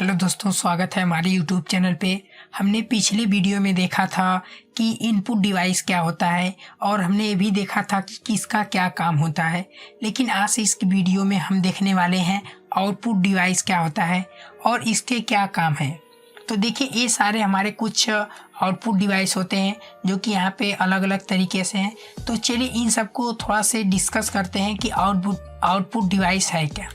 Hello दोस्तों, स्वागत है हमारे यूट्यूब चैनल पे। हमने पिछले वीडियो में देखा था कि इनपुट डिवाइस क्या होता है और हमने ये भी देखा था कि किसका क्या काम होता है। लेकिन आज इस वीडियो में हम देखने वाले हैं आउटपुट डिवाइस क्या होता है और इसके क्या काम है। तो देखिए, ये सारे हमारे कुछ आउटपुट डिवाइस होते हैं जो कि यहाँ पे अलग अलग तरीके से हैं। तो चलिए इन सबको थोड़ा से डिस्कस करते हैं कि आउटपुट डिवाइस है क्या।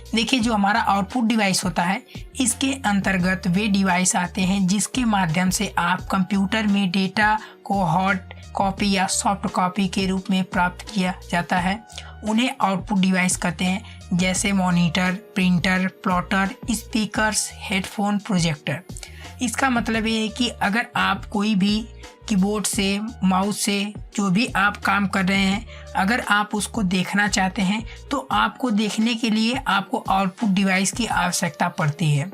देखिए, जो हमारा आउटपुट डिवाइस होता है इसके अंतर्गत वे डिवाइस आते हैं जिसके माध्यम से आप कंप्यूटर में डेटा को हार्ड कॉपी या सॉफ्ट कॉपी के रूप में प्राप्त किया जाता है। उन्हें आउटपुट डिवाइस कहते हैं, जैसे monitor, printer, plotter, speakers, headphone, projector. इसका मतलब ये है कि अगर आप कोई भी कीबोर्ड से, माउस से जो भी आप काम कर रहे हैं, अगर आप उसको देखना चाहते हैं तो आपको देखने के लिए आपको आउटपुट डिवाइस की आवश्यकता पड़ती है।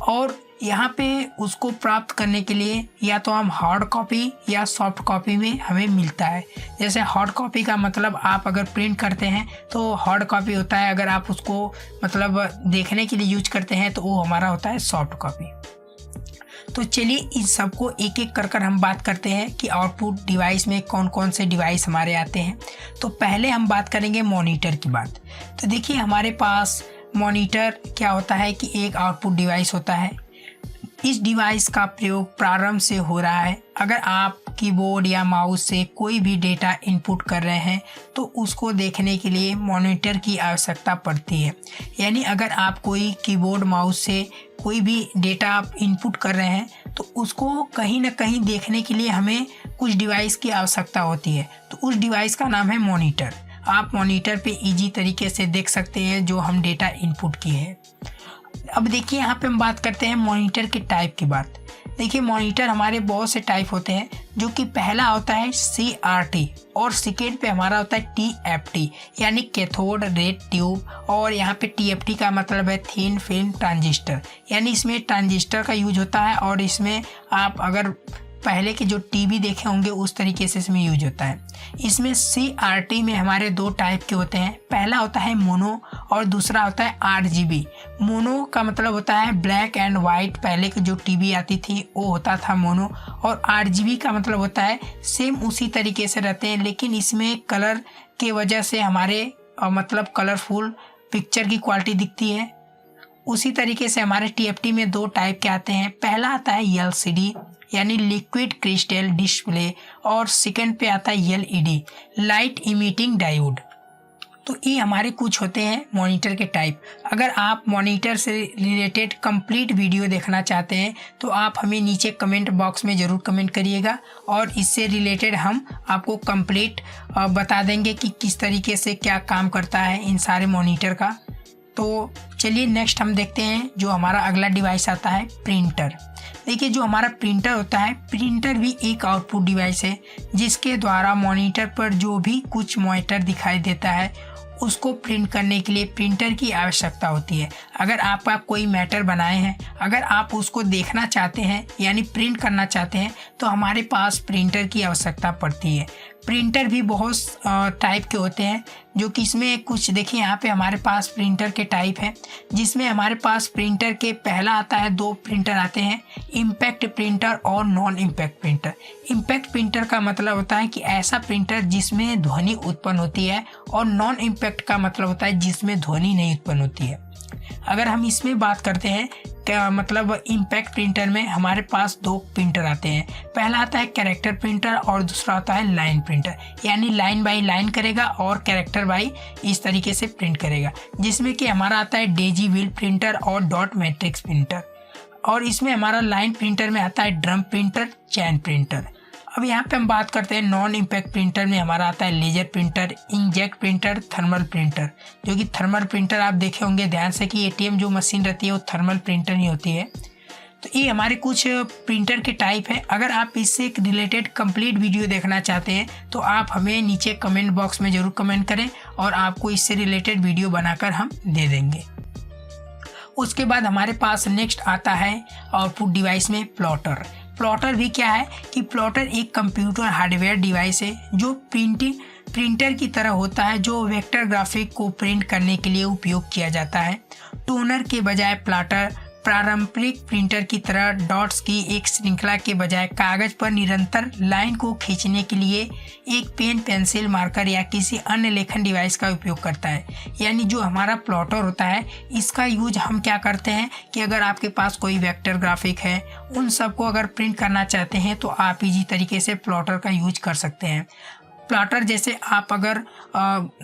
और यहाँ पे उसको प्राप्त करने के लिए या तो हम हार्ड कॉपी या सॉफ्ट कॉपी में हमें मिलता है। जैसे हार्ड कॉपी का मतलब आप अगर प्रिंट करते हैं तो हार्ड कॉपी होता है, अगर आप उसको मतलब देखने के लिए यूज करते हैं तो वो हमारा होता है सॉफ्ट कॉपी। तो चलिए इन सबको एक एक कर हम बात करते हैं कि आउटपुट डिवाइस में कौन कौन से डिवाइस हमारे आते हैं। तो पहले हम बात करेंगे मॉनिटर की बात। तो देखिए, हमारे पास मॉनिटर क्या होता है कि एक आउटपुट डिवाइस होता है। इस डिवाइस का प्रयोग प्रारंभ से हो रहा है। अगर आप कीबोर्ड या माउस से कोई भी डेटा इनपुट कर रहे हैं तो उसको देखने के लिए मॉनिटर की आवश्यकता पड़ती है। यानी अगर आप कोई कीबोर्ड माउस से कोई भी डेटा आप इनपुट कर रहे हैं तो उसको कहीं ना कहीं देखने के लिए हमें कुछ डिवाइस की आवश्यकता होती है। तो उस डिवाइस का नाम है मॉनिटर। आप मॉनिटर पे इजी तरीके से देख सकते हैं जो हम डेटा इनपुट किए हैं। अब देखिए, यहाँ पे हम बात करते हैं मॉनिटर के टाइप की बात। देखिए, मॉनिटर हमारे बहुत से टाइप होते हैं, जो कि पहला होता है CRT और सेकेंड पे हमारा होता है TFT यानी कैथोड रे ट्यूब। और यहाँ पे TFT का मतलब है थिन फिल्म ट्रांजिस्टर, यानी इसमें ट्रांजिस्टर का यूज होता है। और इसमें आप अगर पहले के जो टीवी देखे होंगे उस तरीके से इसमें यूज होता है। इसमें CRT में हमारे दो टाइप के होते हैं। पहला होता है मोनो और दूसरा होता है RGB। मोनो का मतलब होता है ब्लैक एंड वाइट, पहले की जो टीवी आती थी वो होता था मोनो। और RGB का मतलब होता है सेम उसी तरीके से रहते हैं, लेकिन इसमें कलर के वजह से हमारे मतलब कलरफुल पिक्चर की क्वालिटी दिखती है। उसी तरीके से हमारे TFT में दो टाइप के आते हैं। पहला आता है LCD यानी लिक्विड क्रिस्टल डिस्प्ले और सेकंड पे आता है LED लाइट इमिटिंग डायोड। तो ये हमारे कुछ होते हैं मॉनिटर के टाइप। अगर आप मॉनिटर से रिलेटेड कंप्लीट वीडियो देखना चाहते हैं तो आप हमें नीचे कमेंट बॉक्स में ज़रूर कमेंट करिएगा और इससे रिलेटेड हम आपको कंप्लीट बता देंगे कि किस तरीके से क्या काम करता है इन सारे मॉनिटर का। तो चलिए नेक्स्ट हम देखते हैं जो हमारा अगला डिवाइस आता है प्रिंटर। देखिए, जो हमारा प्रिंटर होता है, प्रिंटर भी एक आउटपुट डिवाइस है जिसके द्वारा मॉनिटर पर जो भी कुछ मैटर दिखाई देता है उसको प्रिंट करने के लिए प्रिंटर की आवश्यकता होती है। अगर आपका कोई मैटर बनाए हैं, अगर आप उसको देखना चाहते हैं यानी प्रिंट करना चाहते हैं तो हमारे पास प्रिंटर की आवश्यकता पड़ती है। प्रिंटर भी बहुत टाइप के होते हैं, जो कि इसमें कुछ देखिए, यहाँ पे हमारे पास प्रिंटर के टाइप हैं जिसमें हमारे पास प्रिंटर के पहला आता है, दो प्रिंटर आते हैं, इम्पैक्ट प्रिंटर और non impact printer. Impact printer का मतलब होता है कि ऐसा प्रिंटर जिसमें ध्वनि उत्पन्न होती है, और नॉन इम्पैक्ट का मतलब होता है जिसमें ध्वनि नहीं उत्पन्न होती है। अगर हम इसमें बात करते हैं क्या मतलब इम्पैक्ट प्रिंटर में हमारे पास दो प्रिंटर आते हैं। पहला आता है कैरेक्टर प्रिंटर और दूसरा होता है लाइन प्रिंटर, यानी लाइन बाई लाइन करेगा और कैरेक्टर बाई इस तरीके से प्रिंट करेगा। जिसमें कि हमारा आता है डेजी व्हील प्रिंटर और डॉट मैट्रिक्स प्रिंटर। और इसमें हमारा लाइन प्रिंटर में आता है ड्रम प्रिंटर, चैन प्रिंटर। अब यहाँ पे हम बात करते हैं नॉन इम्पैक्ट प्रिंटर में हमारा आता है laser printer, inkjet printer, thermal printer. जो कि थर्मल प्रिंटर आप देखे होंगे ध्यान से कि ATM जो मशीन रहती है वो थर्मल प्रिंटर ही होती है। तो ये हमारे कुछ प्रिंटर के टाइप है। अगर आप इससे रिलेटेड कंप्लीट वीडियो देखना चाहते हैं तो आप हमें नीचे कमेंट बॉक्स में ज़रूर कमेंट करें और आपको इससे रिलेटेड वीडियो बनाकर हम दे देंगे। उसके बाद हमारे पास नेक्स्ट आता है आउटपुट डिवाइस में प्लॉटर। प्लॉटर भी क्या है कि प्लॉटर एक कंप्यूटर हार्डवेयर डिवाइस है जो प्रिंटर की तरह होता है, जो वेक्टर ग्राफिक को प्रिंट करने के लिए उपयोग किया जाता है। टोनर के बजाय पारंपरिक प्रिंटर की तरह डॉट्स की एक श्रृंखला के बजाय कागज पर निरंतर लाइन को खींचने के लिए एक पेन, पेंसिल, मार्कर या किसी अन्य लेखन डिवाइस का उपयोग करता है। यानी जो हमारा प्लॉटर होता है, इसका यूज हम क्या करते हैं कि अगर आपके पास कोई वेक्टर ग्राफिक है, उन सबको अगर प्रिंट करना चाहते हैं तो आप इजी तरीके से प्लॉटर का यूज कर सकते हैं। प्लॉटर जैसे आप अगर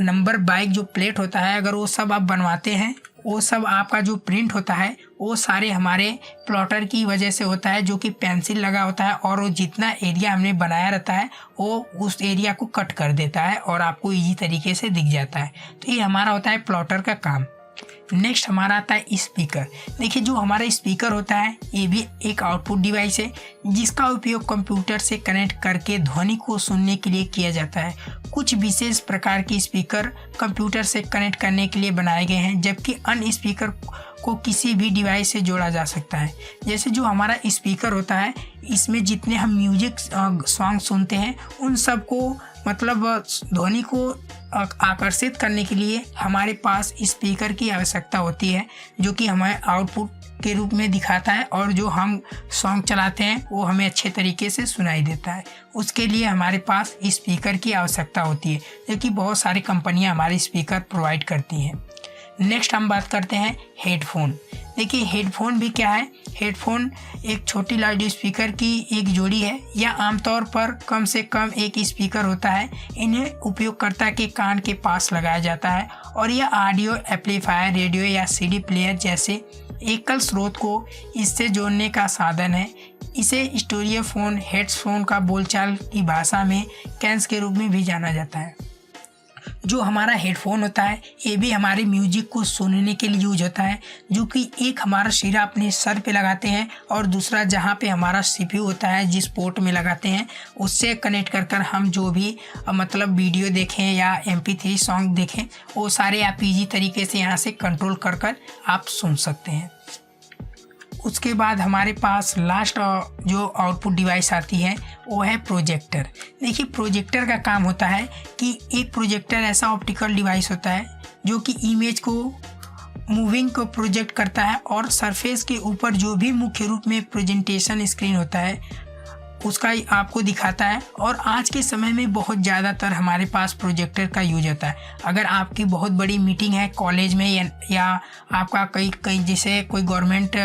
नंबर बाइक जो प्लेट होता है, अगर वो सब आप बनवाते हैं, वो सब आपका जो प्रिंट होता है वो सारे हमारे प्लॉटर की वजह से होता है, जो कि पेंसिल लगा होता है और वो जितना एरिया हमने बनाया रहता है वो उस एरिया को कट कर देता है और आपको इजी तरीके से दिख जाता है। तो ये हमारा होता है प्लॉटर का काम। नेक्स्ट हमारा आता है स्पीकर। देखिए, जो हमारा स्पीकर होता है ये भी एक आउटपुट डिवाइस है जिसका उपयोग कंप्यूटर से कनेक्ट करके ध्वनि को सुनने के लिए किया जाता है। कुछ विशेष प्रकार के स्पीकर कंप्यूटर से कनेक्ट करने के लिए बनाए गए हैं, जबकि अन्य स्पीकर को किसी भी डिवाइस से जोड़ा जा सकता है। जैसे जो हमारा स्पीकर होता है, इसमें जितने हम म्यूजिक सॉन्ग सुनते हैं उन सब को मतलब ध्वनि को आकर्षित करने के लिए हमारे पास स्पीकर की आवश्यकता होती है, जो कि हमें आउटपुट के रूप में दिखाता है और जो हम सॉन्ग चलाते हैं वो हमें अच्छे तरीके से सुनाई देता है। उसके लिए हमारे पास स्पीकर की आवश्यकता होती है, जो कि बहुत सारी कंपनियां हमारे स्पीकर प्रोवाइड करती हैं। नेक्स्ट हम बात करते हैं हेडफोन। देखिए, हेडफोन भी क्या है? हेडफोन एक छोटी लाउड स्पीकर की एक जोड़ी है या आमतौर पर कम से कम एक स्पीकर होता है। इन्हें उपयोगकर्ता के कान के पास लगाया जाता है और यह ऑडियो एम्पलीफायर, रेडियो या सीडी प्लेयर जैसे एकल स्रोत को इससे जोड़ने का साधन है। इसे स्टीरियोफोन, हेडफोन का बोलचाल की भाषा में कैन्स के रूप में भी जाना जाता है। जो हमारा हेडफोन होता है ये भी हमारे म्यूजिक को सुनने के लिए यूज होता है, जो कि एक हमारा सिरा अपने सर पे लगाते हैं और दूसरा जहाँ पे हमारा सीपीयू होता है जिस पोर्ट में लगाते हैं उससे कनेक्ट कर हम जो भी मतलब वीडियो देखें या MP3 सॉन्ग देखें वो सारे आप इजी तरीके से यहाँ से कंट्रोल कर आप सुन सकते हैं। उसके बाद हमारे पास लास्ट जो आउटपुट डिवाइस आती है वो है प्रोजेक्टर। देखिए, प्रोजेक्टर का काम होता है कि एक प्रोजेक्टर ऐसा ऑप्टिकल डिवाइस होता है जो कि इमेज को मूविंग को प्रोजेक्ट करता है और सरफेस के ऊपर जो भी मुख्य रूप में प्रेजेंटेशन स्क्रीन होता है उसका आपको दिखाता है। और आज के समय में बहुत ज़्यादातर हमारे पास प्रोजेक्टर का यूज होता है। अगर आपकी बहुत बड़ी मीटिंग है कॉलेज में या आपका कहीं जैसे कोई गवर्नमेंट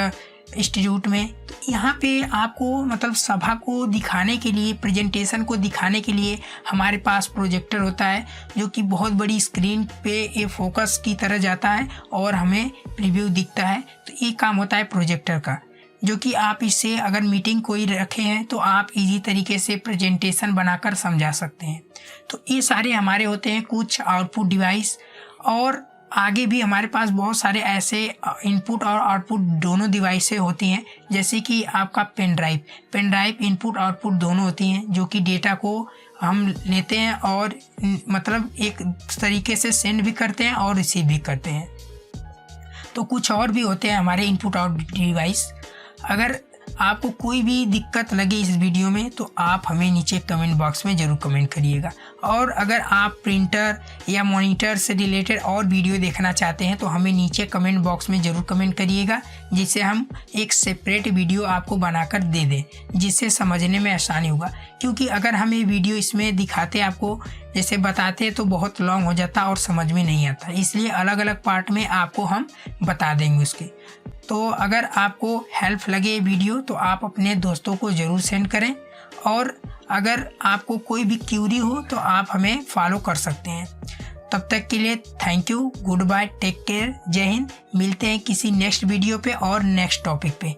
इंस्टीट्यूट में, तो यहाँ पे आपको मतलब सभा को दिखाने के लिए, प्रेजेंटेशन को दिखाने के लिए हमारे पास प्रोजेक्टर होता है, जो कि बहुत बड़ी स्क्रीन पे ये फोकस की तरह जाता है और हमें प्रीव्यू दिखता है। तो ये काम होता है प्रोजेक्टर का, जो कि आप इससे अगर मीटिंग कोई रखे हैं तो आप इजी तरीके से प्रेजेंटेशन बनाकर समझा सकते हैं। तो ये सारे हमारे होते हैं कुछ आउटपुट डिवाइस। और आगे भी हमारे पास बहुत सारे ऐसे इनपुट और आउटपुट दोनों डिवाइसें होती हैं, जैसे कि आपका पेन ड्राइव इनपुट आउटपुट दोनों होती हैं, जो कि डेटा को हम लेते हैं और मतलब एक तरीके से सेंड भी करते हैं और रिसीव भी करते हैं। तो कुछ और भी होते हैं हमारे इनपुट आउटपुट डिवाइस। अगर आपको कोई भी दिक्कत लगे इस वीडियो में तो आप हमें नीचे कमेंट बॉक्स में ज़रूर कमेंट करिएगा। और अगर आप प्रिंटर या मॉनिटर से रिलेटेड और वीडियो देखना चाहते हैं तो हमें नीचे कमेंट बॉक्स में ज़रूर कमेंट करिएगा, जिससे हम एक सेपरेट वीडियो आपको बनाकर दे दें, जिससे समझने में आसानी होगा। क्योंकि अगर हम ये वीडियो इसमें दिखाते आपको जैसे बताते तो बहुत लॉन्ग हो जाता और समझ में नहीं आता, इसलिए अलग अलग पार्ट में आपको हम बता देंगे उसके। तो अगर आपको हेल्प लगे वीडियो तो आप अपने दोस्तों को ज़रूर सेंड करें। और अगर आपको कोई भी क्यूरी हो तो आप हमें फॉलो कर सकते हैं। तब तक के लिए thank you, good bye, take care, जय हिंद। मिलते हैं किसी नेक्स्ट वीडियो पे और नेक्स्ट टॉपिक पे।